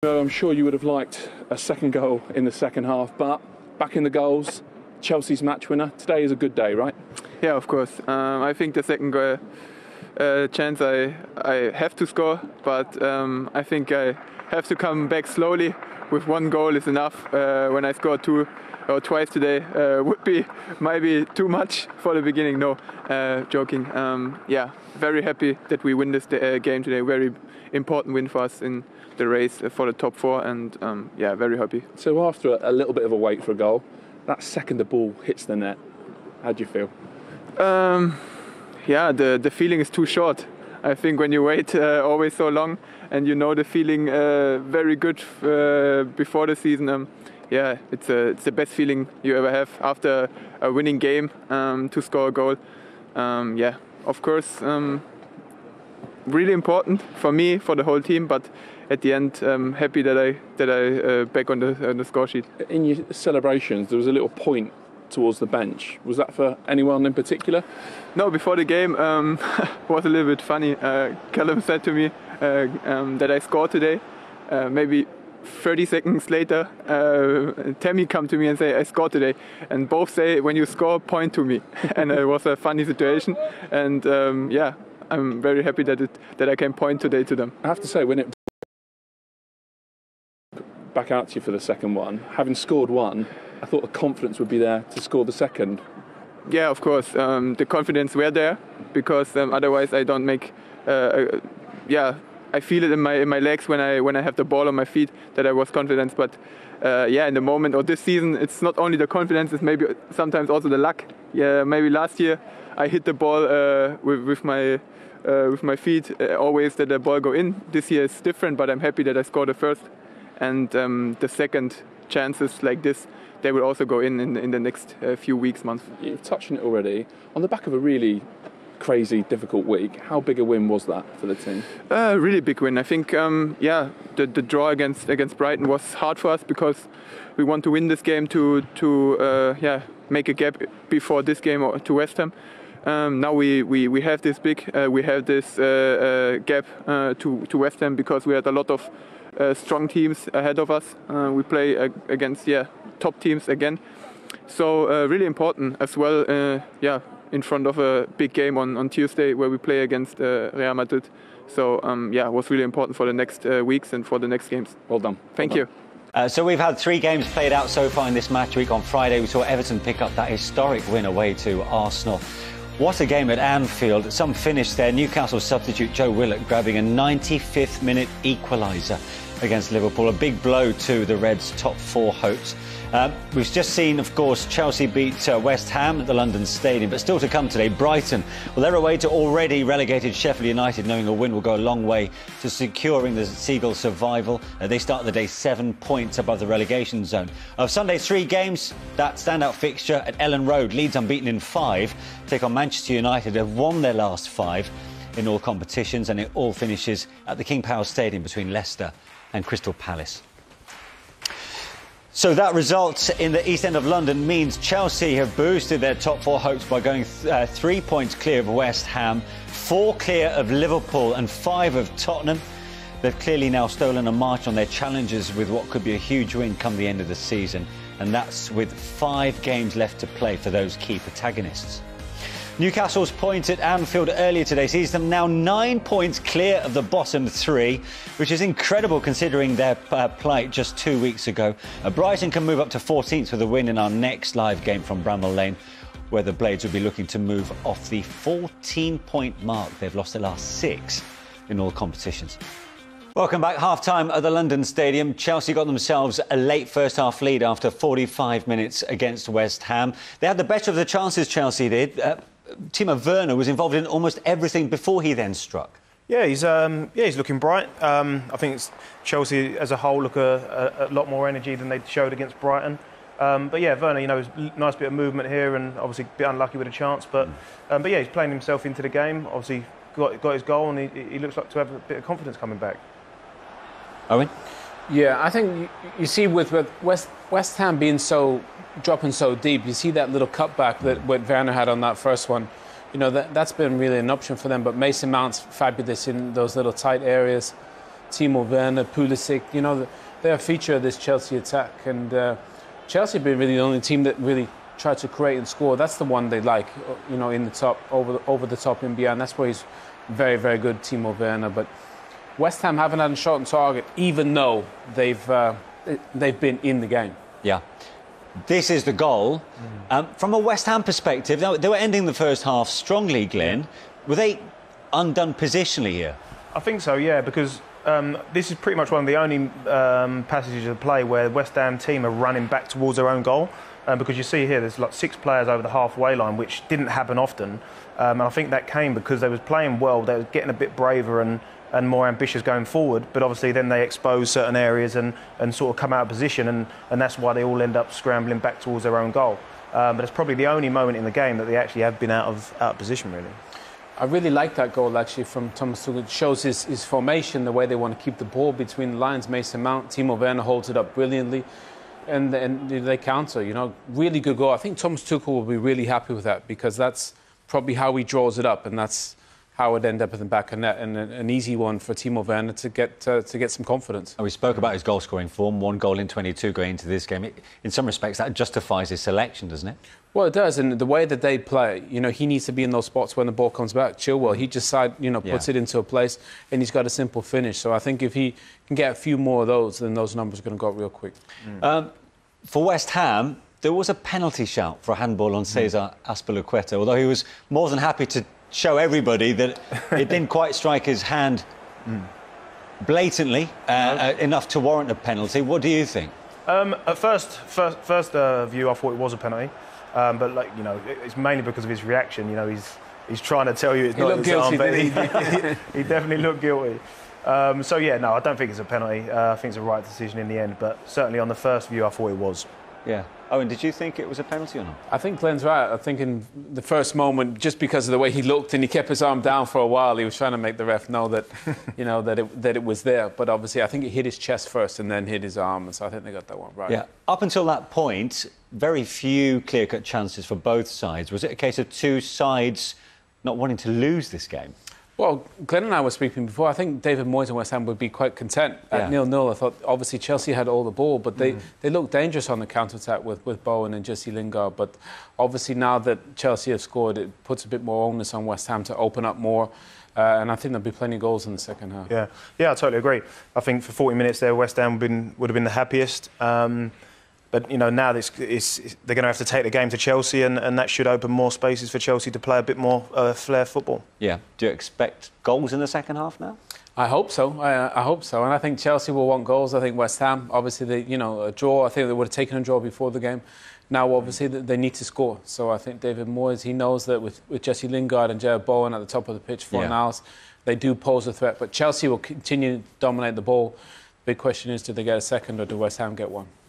I'm sure you would have liked a second goal in the second half, but back in the goals, Chelsea's match winner. Today is a good day, right? Yeah, of course. I think the second goal chance I have to score, but I think I have to come back slowly. With one goal is enough. When I score two or twice today, would be maybe too much for the beginning. No, joking. Yeah, very happy that we win this game today. Very important win for us in the race for the top four, and yeah, very happy. So after a little bit of a wait for a goal, that second the ball hits the net, how do you feel? Yeah, the feeling is too short. I think when you wait always so long, and you know the feeling very good before the season, yeah, it's the best feeling you ever have after a winning game to score a goal. Yeah, of course, really important for me, for the whole team, but at the end, happy that I back on the score sheet. In your celebrations, there was a little point towards the bench. Was that for anyone in particular? No, before the game was a little bit funny. Callum said to me that I scored today. Maybe 30 seconds later, Tammy come to me and say I scored today, and both say when you score, point to me. And it was a funny situation, and yeah, I'm very happy that I can point today to them. I have to say, when it back out to you for the second one, having scored one, I thought the confidence would be there to score the second. Yeah, of course, the confidence were there, because otherwise I don't make. Yeah, I feel it in my legs when I have the ball on my feet that I was confident. But yeah, in the moment or this season, it's not only the confidence; it's maybe sometimes also the luck. Yeah, maybe last year I hit the ball with my feet always that the ball go in. This year is different, but I'm happy that I scored the first. And the second chances like this, they will also go in the next few weeks, months. You've touched on it already. On the back of a really crazy, difficult week, how big a win was that for the team? Really big win. I think, yeah, the draw against Brighton was hard for us because we want to win this game to yeah, make a gap before this game to West Ham. Now we have this gap to West Ham because we had a lot of strong teams ahead of us. We play against top teams again, so really important as well. Yeah, in front of a big game on Tuesday where we play against Real Madrid. So yeah, it was really important for the next weeks and for the next games. Well done. Thank you. So we've had 3 games played out so far in this match week. On Friday we saw Everton pick up that historic win away to Arsenal. What a game at Anfield. Some finish there. Newcastle substitute Joe Willock grabbing a 95th minute equaliser against Liverpool. A big blow to the Reds' top 4 hopes. We've just seen, of course, Chelsea beat West Ham at the London Stadium, but still to come today, Brighton. Well, they're away to already relegated Sheffield United, knowing a win will go a long way to securing the Seagulls' survival. They start the day 7 points above the relegation zone. Of Sunday's 3 games, that standout fixture at Ellen Road, Leeds unbeaten in 5, take on Manchester United, have won their last 5 in all competitions, and it all finishes at the King Power Stadium between Leicester and Crystal Palace. So that result in the East End of London means Chelsea have boosted their top 4 hopes by going 3 points clear of West Ham, 4 clear of Liverpool and 5 of Tottenham. They've clearly now stolen a march on their challengers with what could be a huge win come the end of the season, and that's with 5 games left to play for those key protagonists. Newcastle's point at Anfield earlier today sees them now 9 points clear of the bottom 3, which is incredible considering their plight just 2 weeks ago. Brighton can move up to 14th with a win in our next live game from Bramall Lane, where the Blades will be looking to move off the 14-point mark. They've lost their last 6 in all competitions. Welcome back. Half-time at the London Stadium. Chelsea got themselves a late first-half lead after 45 minutes against West Ham. They had the better of the chances, Chelsea did. Timo Werner was involved in almost everything before he then struck. Yeah, he's looking bright. I think it's Chelsea as a whole look a lot more energy than they showed against Brighton. But yeah, Werner, you know, nice bit of movement here, and obviously a bit unlucky with a chance. But yeah, he's playing himself into the game. Obviously got his goal, and he looks like to have a bit of confidence coming back. Owen? Yeah, I think you see with West Ham being dropping so deep, you see that little cutback that Werner had on that first one. You know, that's been really an option for them. But Mason Mount's fabulous in those little tight areas. Timo Werner, Pulisic. You know, they're a feature of this Chelsea attack, and Chelsea have been really the only team that really tried to create and score. That's the one they like, you know, in the top, over the top and beyond. That's where he's very, very good, Timo Werner. But West Ham haven't had a shot on target, even though they've been in the game. Yeah. This is the goal. From a West Ham perspective, they were ending the first half strongly, Glenn. Were they undone positionally here? I think so, yeah, because this is pretty much one of the only passages of play where the West Ham team are running back towards their own goal. Because you see here, there's like 6 players over the halfway line, which didn't happen often. And I think that came because they was playing well, they were getting a bit braver and more ambitious going forward, but obviously then they expose certain areas and sort of come out of position, and that's why they all end up scrambling back towards their own goal. But it's probably the only moment in the game that they actually have been out of position, really. I really like that goal, actually, from Thomas Tuchel. It shows his formation, the way they want to keep the ball between the lines. Mason Mount, Timo Werner holds it up brilliantly, and they counter, you know. Really good goal. I think Thomas Tuchel will be really happy with that, because that's probably how he draws it up, and that's how it ended up in the back of net, and an easy one for Timo Werner to get some confidence. And we spoke about his goal-scoring form, 1 goal in 22 going into this game. In some respects, that justifies his selection, doesn't it? Well, it does, and the way that they play, you know, he needs to be in those spots when the ball comes back. Chilwell, he just puts it into a place, and he's got a simple finish. So I think if he can get a few more of those, then those numbers are going to go up real quick. For West Ham, there was a penalty shout for a handball on Cesar Azpilicueta, although he was more than happy to show everybody that it didn't quite strike his hand blatantly enough to warrant a penalty. What do you think? At first view, I thought it was a penalty, but like, you know, it's mainly because of his reaction. You know, he's trying to tell you it's not his arm, but he definitely looked guilty. So yeah, no, I don't think it's a penalty. I think it's a right decision in the end, but certainly on the first view, I thought it was. Yeah. Owen, did you think it was a penalty or not? I think Glenn's right. I think in the first moment, just because of the way he looked and he kept his arm down for a while, he was trying to make the ref know that, you know, that it was there. But obviously, I think it hit his chest first and then hit his arm, and so I think they got that one right. Yeah. Up until that point, very few clear-cut chances for both sides. Was it a case of two sides not wanting to lose this game? Well, Glenn and I were speaking before. I think David Moyes and West Ham would be quite content at 0-0. I thought, obviously, Chelsea had all the ball, but they looked dangerous on the counter-attack with Bowen and Jesse Lingard. But obviously, now that Chelsea have scored, it puts a bit more onus on West Ham to open up more. And I think there'll be plenty of goals in the second half. Yeah, I totally agree. I think for 40 minutes there, West Ham would have been the happiest. But, you know, now they're going to have to take the game to Chelsea, and that should open more spaces for Chelsea to play a bit more flair football. Yeah. Do you expect goals in the second half now? I hope so. I hope so. And I think Chelsea will want goals. I think West Ham, obviously, a draw. I think they would have taken a draw before the game. Now, obviously, they need to score. So I think David Moyes, he knows that with Jesse Lingard and Jared Bowen at the top of the pitch for Niles, they do pose a threat. But Chelsea will continue to dominate the ball. Big question is, do they get a second or do West Ham get one?